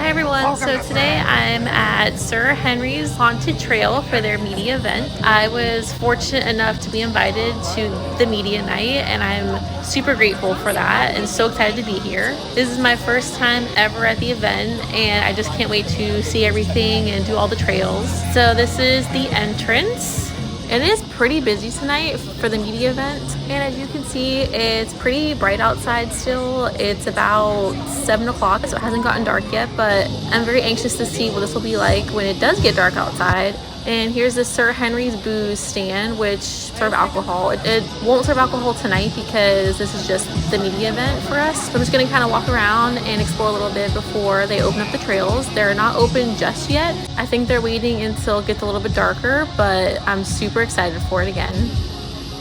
Hi everyone, so today I'm at Sir Henry's Haunted Trail for their media event. I was fortunate enough to be invited to the media night and I'm super grateful for that and so excited to be here. This is my first time ever at the event and I just can't wait to see everything and do all the trails. So this is the entrance. It is pretty busy tonight for the media event, and as you can see, it's pretty bright outside still. It's about 7 o'clock, so it hasn't gotten dark yet, but I'm very anxious to see what this will be like when it does get dark outside. And here's the Sir Henry's booze stand, which serve alcohol. It won't serve alcohol tonight because this is just the media event for us. So I'm just gonna kind of walk around and explore a little bit before they open up the trails. They're not open just yet. I think they're waiting until it gets a little bit darker, but I'm super excited for it again.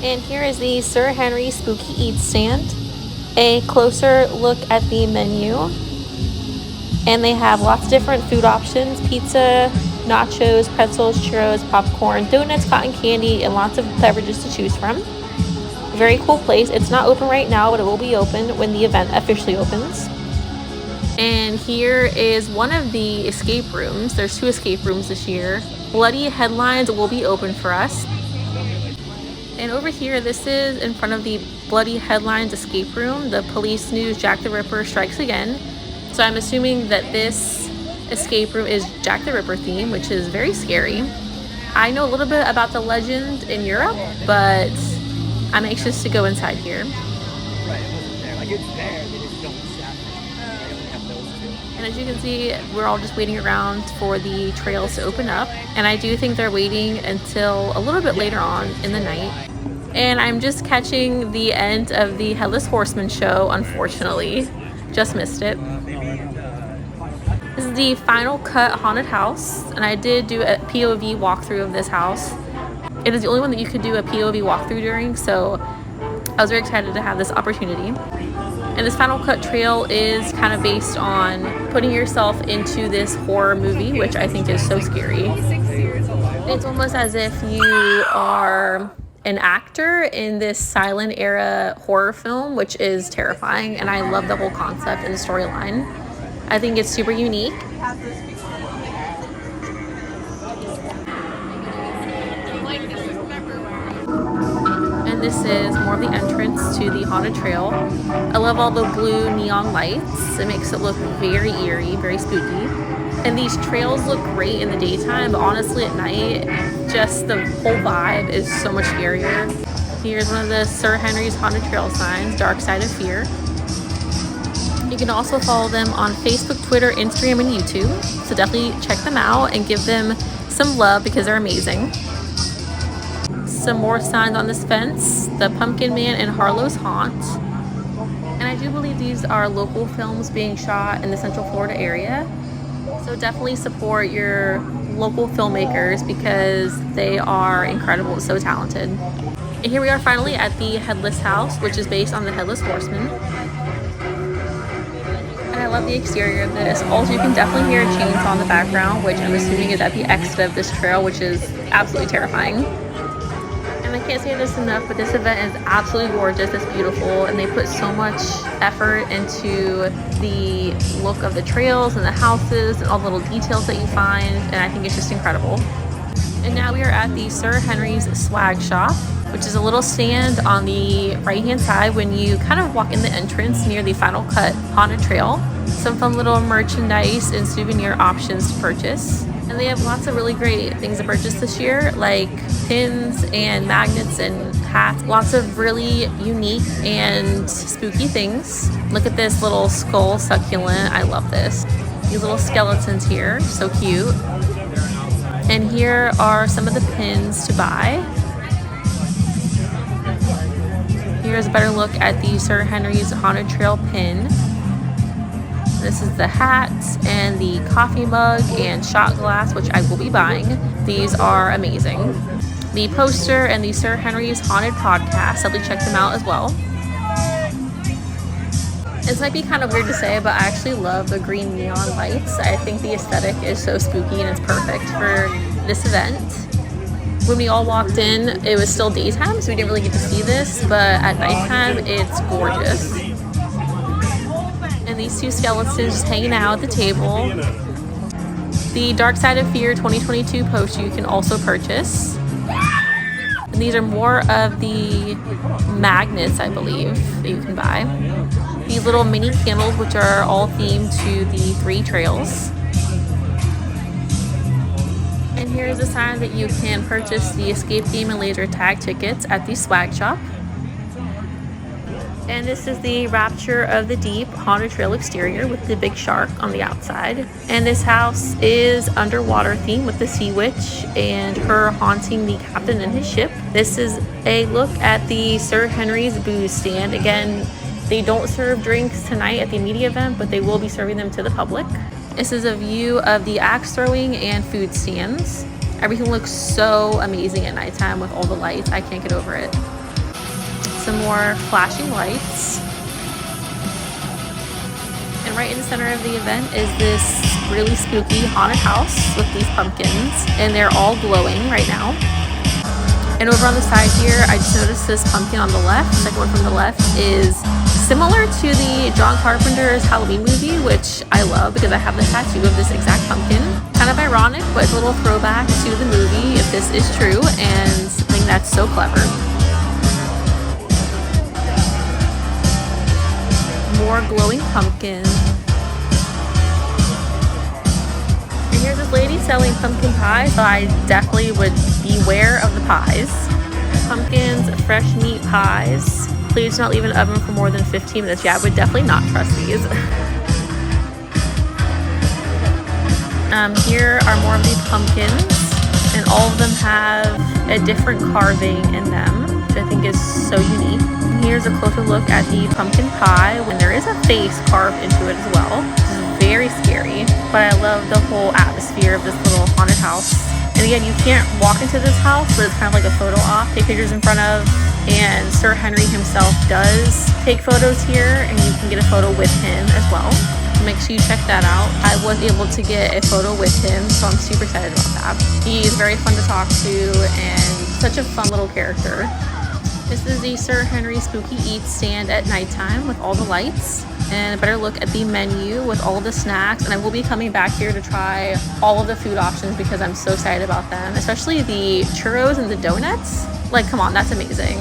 And here is the Sir Henry Spooky Eats stand. A closer look at the menu. And they have lots of different food options: pizza, nachos, pretzels, churros, popcorn, donuts, cotton candy, and lots of beverages to choose from. Very cool place. It's not open right now, but it will be open when the event officially opens. And here is one of the escape rooms. There's 2 escape rooms this year. Bloody Headlines will be open for us. And over here, this is in front of the Bloody Headlines escape room. The police news Jack the Ripper strikes again. So I'm assuming that this escape room is Jack the Ripper theme, which is very scary. I know a little bit about the legend in Europe, but I'm anxious to go inside here. And as you can see, we're all just waiting around for the trails to open up. And I do think they're waiting until a little bit later on in the night. And I'm just catching the end of the Headless Horseman show, unfortunately. Just missed it. This is the Final Cut Haunted House, and I did do a POV walkthrough of this house. It is the only one that you could do a POV walkthrough during, so I was very excited to have this opportunity. And this Final Cut trail is kind of based on putting yourself into this horror movie, which I think is so scary. It's almost as if you are an actor in this silent era horror film, which is terrifying, and I love the whole concept and the storyline. I think it's super unique. And this is more of the entrance to the haunted trail. I love all the blue neon lights. It makes it look very eerie, very spooky. And these trails look great in the daytime, but honestly at night, just the whole vibe is so much scarier. Here's one of the Sir Henry's Haunted Trail signs, Dark Side of Fear. You can also follow them on Facebook, Twitter, Instagram, and YouTube. So definitely check them out and give them some love because they're amazing. Some more signs on this fence: the Pumpkin Man and Harlow's Haunt. And I do believe these are local films being shot in the Central Florida area. So definitely support your local filmmakers because they are incredible and so talented. And here we are finally at the Headless House, which is based on the Headless Horseman. And I love the exterior of this. Also, you can definitely hear a chainsaw in the background, which I'm assuming is at the exit of this trail, which is absolutely terrifying. And I can't say this enough, but this event is absolutely gorgeous. It's beautiful, and they put so much effort into the look of the trails and the houses and all the little details that you find, and I think it's just incredible. And now we are at the Sir Henry's Swag Shop, which is a little stand on the right-hand side when you kind of walk in the entrance near the Final Cut Haunted Trail. Some fun little merchandise and souvenir options to purchase. And they have lots of really great things to purchase this year, like pins and magnets and hats. Lots of really unique and spooky things. Look at this little skull succulent. I love this. These little skeletons here, so cute. And here are some of the pins to buy. Here's a better look at the Sir Henry's Haunted Trail pin. This is the hat and the coffee mug and shot glass, which I will be buying. These are amazing. The poster and the Sir Henry's Haunted podcast, definitely check them out as well. This might be kind of weird to say, but I actually love the green neon lights. I think the aesthetic is so spooky and it's perfect for this event. When we all walked in, it was still daytime, so we didn't really get to see this, but at nighttime, it's gorgeous. And these two skeletons just hanging out at the table. The Dark Side of Fear 2022 poster you can also purchase. And these are more of the magnets, I believe, that you can buy. These little mini candles, which are all themed to the 3 trails. And here's a sign that you can purchase the escape game and laser tag tickets at the swag shop. And this is the Rapture of the Deep Haunted Trail exterior with the big shark on the outside. And this house is underwater themed with the Sea Witch and her haunting the captain and his ship. This is a look at the Sir Henry's booze stand. Again, they don't serve drinks tonight at the media event, but they will be serving them to the public. This is a view of the axe throwing and food stands. Everything looks so amazing at nighttime with all the lights. I can't get over it. Some more flashing lights. And right in the center of the event is this really spooky haunted house with these pumpkins, and they're all glowing right now. And over on the side here, I just noticed this pumpkin on the left, the second one from the left, is similar to the John Carpenter's Halloween movie, which I love because I have the tattoo of this exact pumpkin. Kind of ironic, but it's a little throwback to the movie if this is true, and I think that's so clever. More glowing pumpkin. And here's this lady selling pumpkin pies, so I definitely would beware of the pies. Pumpkins, fresh meat pies. Please do not leave in the oven for more than 15 minutes. Yeah, I would definitely not trust these. Here are more of the pumpkins, and all of them have a different carving in them, which I think is so unique. Here's a closer look at the pumpkin pie when there is a face carved into it as well. This is very scary, but I love the whole atmosphere of this little haunted house. And again, you can't walk into this house, but it's kind of like a photo op, take pictures in front of, and Sir Henry himself does take photos here, and you can get a photo with him as well. Make sure you check that out. I was able to get a photo with him, so I'm super excited about that. He's very fun to talk to and such a fun little character. This is the Sir Henry Spooky Eats stand at nighttime with all the lights, and a better look at the menu with all of the snacks. And I will be coming back here to try all of the food options because I'm so excited about them, especially the churros and the donuts. Like, come on, that's amazing.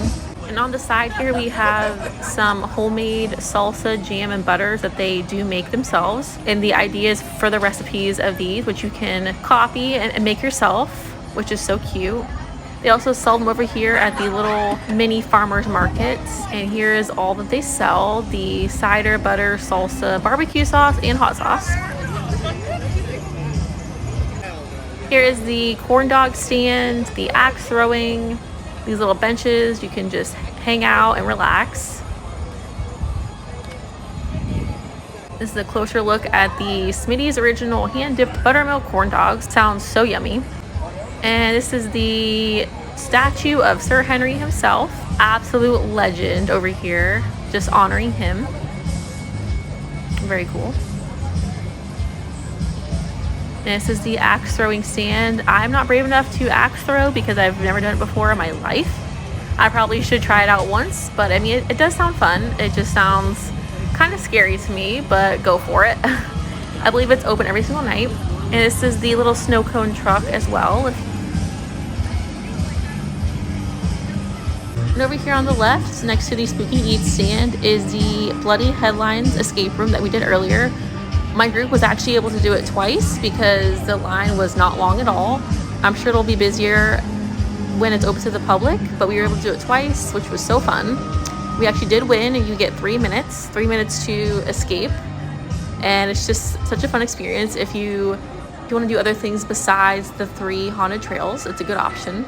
And on the side here we have some homemade salsa, jam, and butters that they do make themselves. And the idea is for the recipes of these, which you can copy and make yourself, which is so cute. They also sell them over here at the little mini farmers markets. And here is all that they sell: the cider, butter, salsa, barbecue sauce, and hot sauce. Here is the corn dog stand, the axe throwing, these little benches. You can just hang out and relax. This is a closer look at the Smitty's original hand-dipped buttermilk corn dogs. Sounds so yummy. And this is the statue of Sir Henry himself. Absolute legend over here, just honoring him. Very cool. And this is the axe throwing stand. I'm not brave enough to axe throw because I've never done it before in my life. I probably should try it out once, but I mean, it does sound fun. It just sounds kind of scary to me, but go for it. I believe it's open every single night. And this is the little snow cone truck as well. And over here on the left, next to the Spooky Eats stand, is the Bloody Headlines escape room that we did earlier. My group was actually able to do it twice because the line was not long at all. I'm sure it'll be busier when it's open to the public, but we were able to do it twice, which was so fun. We actually did win, and you get 3 minutes to escape. And it's just such a fun experience. If you want to do other things besides the 3 haunted trails, it's a good option.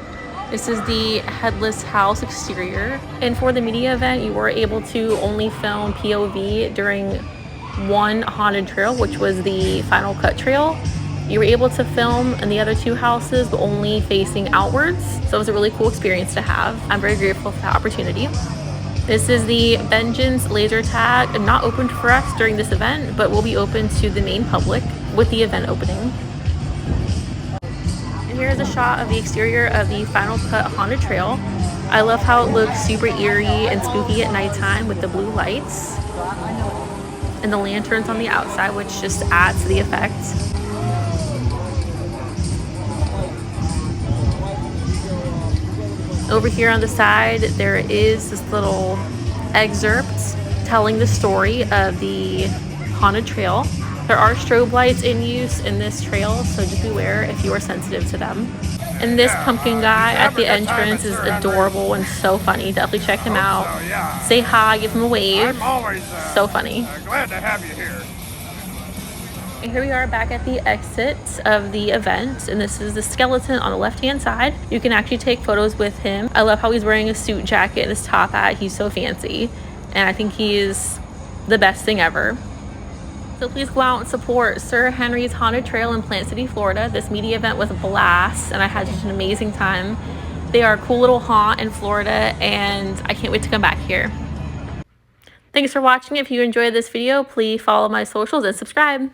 This is the Headless House exterior. And for the media event, you were able to only film POV during one haunted trail, which was the Final Cut trail. You were able to film in the other 2 houses, but only facing outwards. So it was a really cool experience to have. I'm very grateful for that opportunity. This is the Vengeance laser tag, not opened for us during this event, but will be open to the main public with the event opening. And here's a shot of the exterior of the Final Cut haunted trail. I love how it looks super eerie and spooky at nighttime with the blue lights. and the lanterns on the outside, which just adds to the effect. Over here on the side, there is this little excerpt telling the story of the haunted trail. There are strobe lights in use in this trail, so just beware if you are sensitive to them. And this pumpkin guy at the entrance is adorable and so funny. Definitely check him out. Say hi, give him a wave. I'm always So funny. glad to have you here. And here we are back at the exit of the event, and this is the skeleton on the left-hand side. You can actually take photos with him. I love how he's wearing a suit jacket and his top hat. He's so fancy, and I think he is the best thing ever. So please go out and support Sir Henry's Haunted Trail in Plant City, Florida. This media event was a blast, and I had such an amazing time. They are a cool little haunt in Florida, and I can't wait to come back here. Thanks for watching. If you enjoyed this video, please follow my socials and subscribe.